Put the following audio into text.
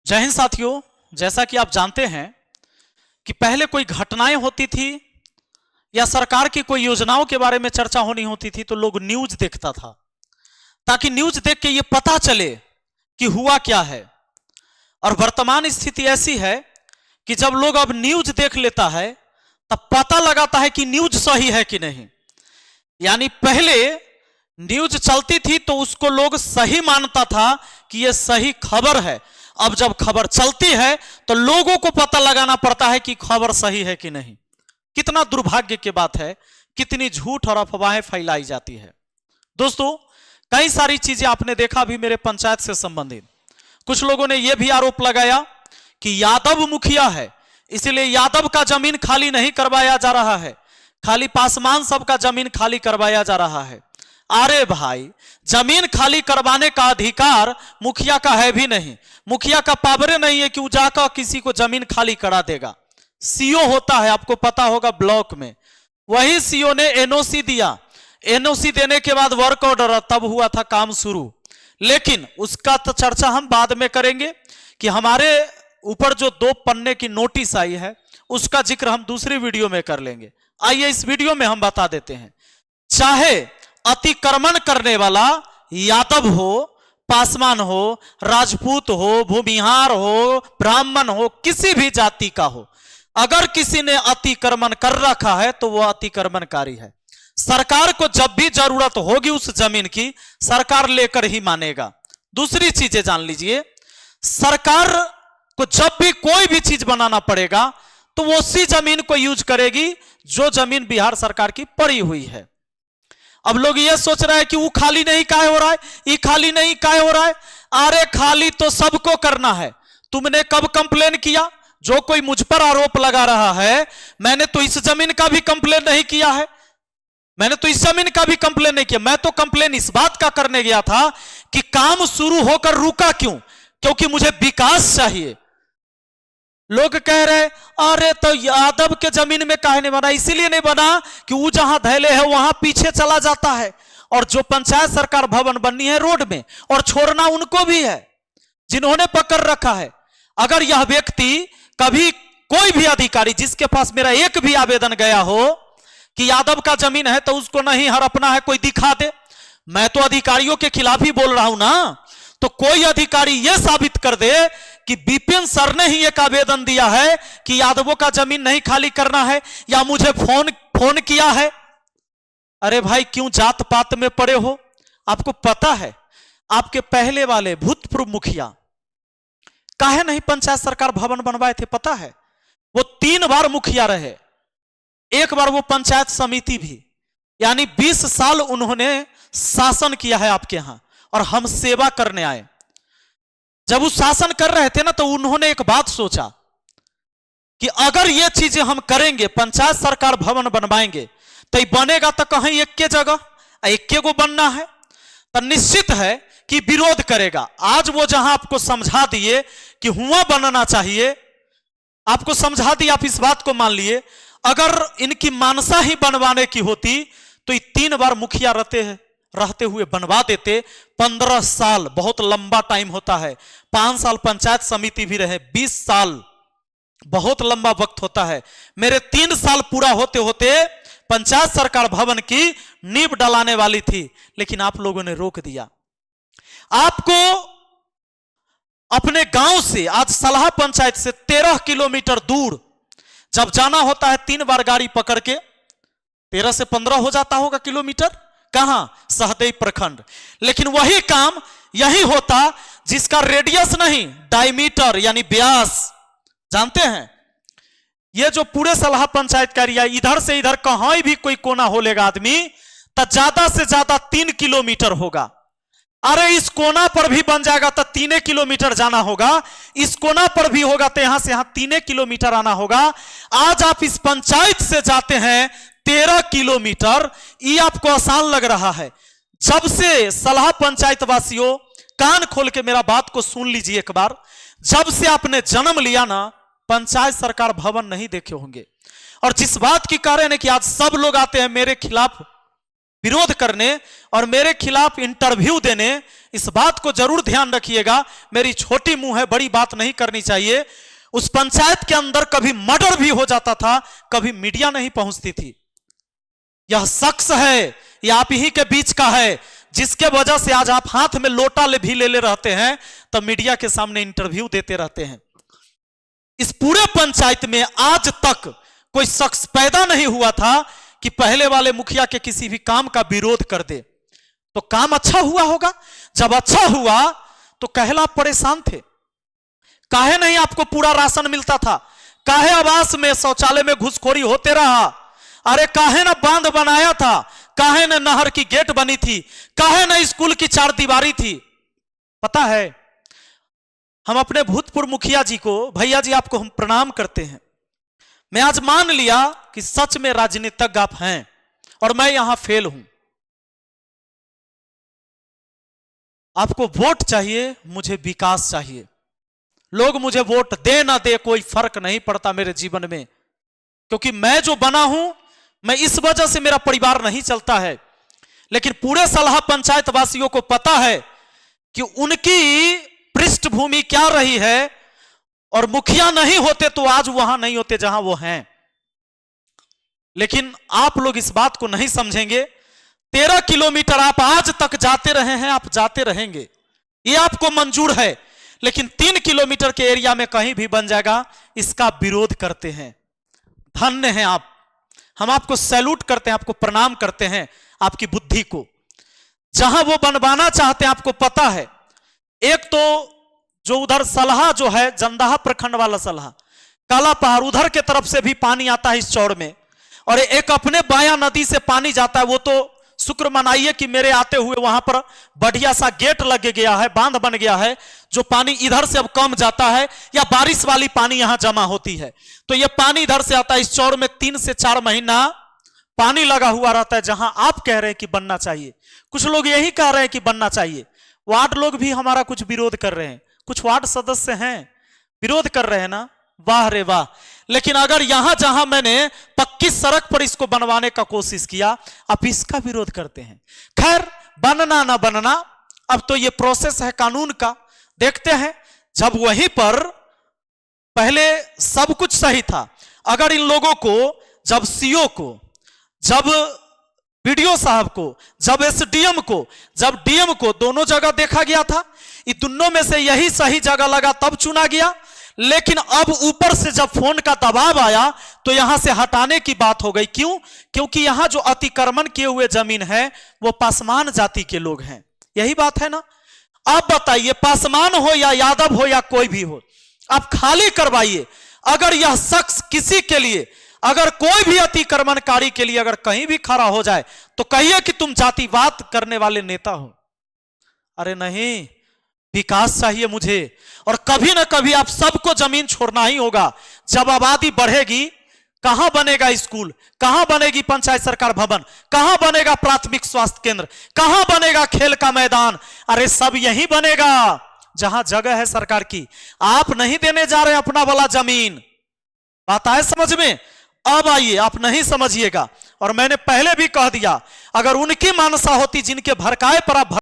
जय हिंद साथियों। जैसा कि आप जानते हैं कि पहले कोई घटनाएं होती थी या सरकार की कोई योजनाओं के बारे में चर्चा होनी होती थी तो लोग न्यूज देखता था, ताकि न्यूज देख के ये पता चले कि हुआ क्या है। और वर्तमान स्थिति ऐसी है कि जब लोग अब न्यूज देख लेता है तब पता लगाता है कि न्यूज सही है कि नहीं। यानी पहले न्यूज चलती थी तो उसको लोग सही मानता था कि यह सही खबर है। अब जब खबर चलती है तो लोगों को पता लगाना पड़ता है कि खबर सही है कि नहीं। कितना दुर्भाग्य की बात है, कितनी झूठ और अफवाहें फैलाई जाती है। दोस्तों, कई सारी चीजें आपने देखा भी मेरे पंचायत से संबंधित। कुछ लोगों ने यह भी आरोप लगाया कि यादव मुखिया है, इसलिए यादव का जमीन खाली नहीं करवाया जा रहा है, खाली पासवान सबका जमीन खाली करवाया जा रहा है। अरे भाई, जमीन खाली करवाने का अधिकार मुखिया का है भी नहीं। मुखिया का पावर नहीं है कि वो जाकर किसी को जमीन खाली करा देगा। सीओ होता है, आपको पता होगा, ब्लॉक में। वही सीओ ने एनओसी दिया, एनओसी देने के बाद वर्क ऑर्डर, तब हुआ था काम शुरू। लेकिन उसका तो चर्चा हम बाद में करेंगे कि हमारे ऊपर जो 2 पन्ने की नोटिस आई है उसका जिक्र हम दूसरी वीडियो में कर लेंगे। आइए इस वीडियो में हम बता देते हैं, चाहे अतिक्रमण करने वाला यादव हो, पासवान हो, राजपूत हो, भूमिहार हो, ब्राह्मण हो, किसी भी जाति का हो, अगर किसी ने अतिक्रमण कर रखा है तो वह अतिक्रमणकारी है। सरकार को जब भी जरूरत होगी उस जमीन की, सरकार लेकर ही मानेगा। दूसरी चीजें जान लीजिए, सरकार को जब भी कोई भी चीज बनाना पड़ेगा तो वो उसी जमीन को यूज करेगी जो जमीन बिहार सरकार की पड़ी हुई है। अब लोग ये सोच रहे हैं कि वो खाली नहीं काहे हो रहा है, ये खाली नहीं काहे हो रहा है। अरे खाली तो सबको करना है। तुमने कब कंप्लेन किया? जो कोई मुझ पर आरोप लगा रहा है, मैंने तो इस जमीन का भी कंप्लेन नहीं किया है, मैंने तो इस जमीन का भी कंप्लेन नहीं किया। मैं तो कंप्लेन इस बात का करने गया था कि काम शुरू होकर रुका क्यों, क्योंकि मुझे विकास चाहिए। लोग कह रहे अरे तो यादव के जमीन में काहे नहीं बना, इसीलिए नहीं बना कि वो जहां धैले है वहां पीछे चला जाता है, और जो पंचायत सरकार भवन बननी है रोड में, और छोड़ना उनको भी है जिन्होंने पकड़ रखा है। अगर यह व्यक्ति कभी, कोई भी अधिकारी जिसके पास मेरा एक भी आवेदन गया हो कि यादव का जमीन है तो उसको नहीं हड़पना है, कोई दिखा दे। मैं तो अधिकारियों के खिलाफ ही बोल रहा हूं ना। तो कोई अधिकारी यह साबित कर दे कि विपिन सर ने ही एक आवेदन दिया है कि यादवों का जमीन नहीं खाली करना है, या मुझे फोन किया है। अरे भाई, क्यों जात पात में पड़े हो? आपको पता है आपके पहले वाले भूतपूर्व मुखिया काहे नहीं पंचायत सरकार भवन बनवाए थे? पता है, वो 3 बार मुखिया रहे, एक बार वो पंचायत समिति भी। यानी 20 साल उन्होंने शासन किया है आपके यहां, और हम सेवा करने आए। जब वो शासन कर रहे थे ना, तो उन्होंने एक बात सोचा कि अगर ये चीजें हम करेंगे, पंचायत सरकार भवन बनवाएंगे, तो बनेगा तो कहीं एक के जगह एक को बनना है, तो निश्चित है कि विरोध करेगा। आज वो जहां आपको समझा दिए कि हुआ बनना चाहिए, आपको समझा दिया, आप इस बात को मान लिए। अगर इनकी मानसा ही बनवाने की होती तो ये 3 बार मुखिया रहते हुए बनवा देते। 15 साल बहुत लंबा टाइम होता है। 5 साल पंचायत समिति भी रहे, 20 साल बहुत लंबा वक्त होता है। मेरे 3 साल पूरा होते होते पंचायत सरकार भवन की नींव डलाने वाली थी, लेकिन आप लोगों ने रोक दिया। आपको अपने गांव से, आज सलाह पंचायत से 13 किलोमीटर दूर जब जाना होता है, 3 बार गाड़ी पकड़ के 13 से 15 हो जाता होगा किलोमीटर। कहां? सहदेई प्रखंड। लेकिन वही काम यही होता जिसका रेडियस नहीं, डायमीटर यानी व्यास। जानते हैं, ये जो पूरे सलाह पंचायत का एरिया, इधर से इधर कहीं भी कोई कोना हो लेगा आदमी तो ज्यादा से ज्यादा 3 किलोमीटर होगा। अरे इस कोना पर भी बन जाएगा तो 3 किलोमीटर जाना होगा, इस कोना पर भी होगा तो यहां से यहां 3 किलोमीटर आना होगा। आज आप इस पंचायत से जाते हैं 13 किलोमीटर, ये आपको आसान लग रहा है। जब से सलाह पंचायत वासियों, कान खोल के मेरा बात को सुन लीजिए एक बार, जब से आपने जन्म लिया ना, पंचायत सरकार भवन नहीं देखे होंगे। और जिस बात की कारण है कि आज सब लोग आते हैं मेरे खिलाफ विरोध करने और मेरे खिलाफ इंटरव्यू देने, इस बात को जरूर ध्यान रखिएगा। मेरी छोटी मुंह है, बड़ी बात नहीं करनी चाहिए। उस पंचायत के अंदर कभी मर्डर भी हो जाता था, कभी मीडिया नहीं पहुंचती थी। यह शख्स है, यह आप ही के बीच का है, जिसके वजह से आज आप हाथ में लोटा भी ले रहते हैं, तब मीडिया के सामने इंटरव्यू देते रहते हैं। इस पूरे पंचायत में आज तक कोई शख्स पैदा नहीं हुआ था कि पहले वाले मुखिया के किसी भी काम का विरोध कर दे। तो काम अच्छा हुआ होगा। जब अच्छा हुआ तो कहला आप परेशान थे, काहे नहीं आपको पूरा राशन मिलता था, काहे आवास में शौचालय में घुसखोरी होते रहा, अरे काहे ना बांध बनाया था, काहे ना नहर की गेट बनी थी, काहे ना स्कूल की चार दीवारी थी। पता है, हम अपने भूतपूर्व मुखिया जी को, भैया जी आपको हम प्रणाम करते हैं। मैं आज मान लिया कि सच में राजनीतिज्ञ आप हैं और मैं यहां फेल हूं। आपको वोट चाहिए, मुझे विकास चाहिए। लोग मुझे वोट दे ना दे कोई फर्क नहीं पड़ता मेरे जीवन में, क्योंकि मैं जो बना हूं, मैं इस वजह से मेरा परिवार नहीं चलता है। लेकिन पूरे सलाह पंचायत वासियों को पता है कि उनकी पृष्ठभूमि क्या रही है, और मुखिया नहीं होते तो आज वहां नहीं होते जहां वो हैं। लेकिन आप लोग इस बात को नहीं समझेंगे। 13 किलोमीटर आप आज तक जाते रहे हैं, आप जाते रहेंगे, ये आपको मंजूर है। लेकिन 3 किलोमीटर के एरिया में कहीं भी बन जाएगा, इसका विरोध करते हैं। धन्य हैं आप, हम आपको सैल्यूट करते हैं, आपको प्रणाम करते हैं, आपकी बुद्धि को। जहां वो बनवाना चाहते हैं आपको पता है। एक तो जो उधर सलहा जो है, जंदाहा प्रखंड वाला सलहा, काला पहाड़, उधर के तरफ से भी पानी आता है इस चौड़ में, और एक अपने बाया नदी से पानी जाता है। वो तो शुक्र मनाइए कि मेरे आते हुए वहां पर बढ़िया सा गेट लग गया है, बांध बन गया है, जो पानी इधर से अब कम जाता है, या बारिश वाली पानी यहां जमा होती है तो ये पानी इधर से आता है। इस चौड़ में 3 से 4 महीना पानी लगा हुआ रहता है। जहां आप कह रहे हैं कि बनना चाहिए, कुछ लोग यही कह रहे हैं कि बनना चाहिए। वार्ड लोग भी हमारा कुछ विरोध कर रहे हैं, कुछ वार्ड सदस्य हैं विरोध कर रहे हैं ना, वाह रे वाह। लेकिन अगर यहां जहां मैंने पक्की सड़क पर इसको बनवाने का कोशिश किया, आप इसका विरोध करते हैं। खैर, बनना ना बनना अब तो ये प्रोसेस है कानून का, देखते हैं। जब वहीं पर पहले सब कुछ सही था, अगर इन लोगों को, जब सीओ को, जब बीडीओ साहब को, जब एसडीएम को, जब डीएम को, दोनों जगह देखा गया था, इन दोनों में से यही सही जगह लगा तब चुना गया। लेकिन अब ऊपर से जब फोन का दबाव आया तो यहां से हटाने की बात हो गई। क्यों? क्योंकि यहां जो अतिक्रमण किए हुए जमीन है वो पासवान जाति के लोग हैं। यही बात है ना। आप बताइए, पासवान हो या यादव हो या कोई भी हो, आप खाली करवाइए। अगर यह शख्स किसी के लिए, अगर कोई भी अतिक्रमणकारी के लिए अगर कहीं भी खड़ा हो जाए तो कहिए कि तुम जातिवाद करने वाले नेता हो। अरे नहीं, विकास चाहिए मुझे, और कभी ना कभी आप सबको जमीन छोड़ना ही होगा। जब आबादी बढ़ेगी, कहां बनेगा स्कूल, कहां बनेगी पंचायत सरकार भवन, कहां बनेगा प्राथमिक स्वास्थ्य केंद्र, कहां बनेगा खेल का मैदान? अरे सब यही बनेगा जहां जगह है सरकार की। आप नहीं देने जा रहे अपना वाला जमीन। बात आए समझ में? अब आइए, आप नहीं समझिएगा। और मैंने पहले भी कह दिया, अगर उनकी मानसा होती जिनके भड़काए पर आप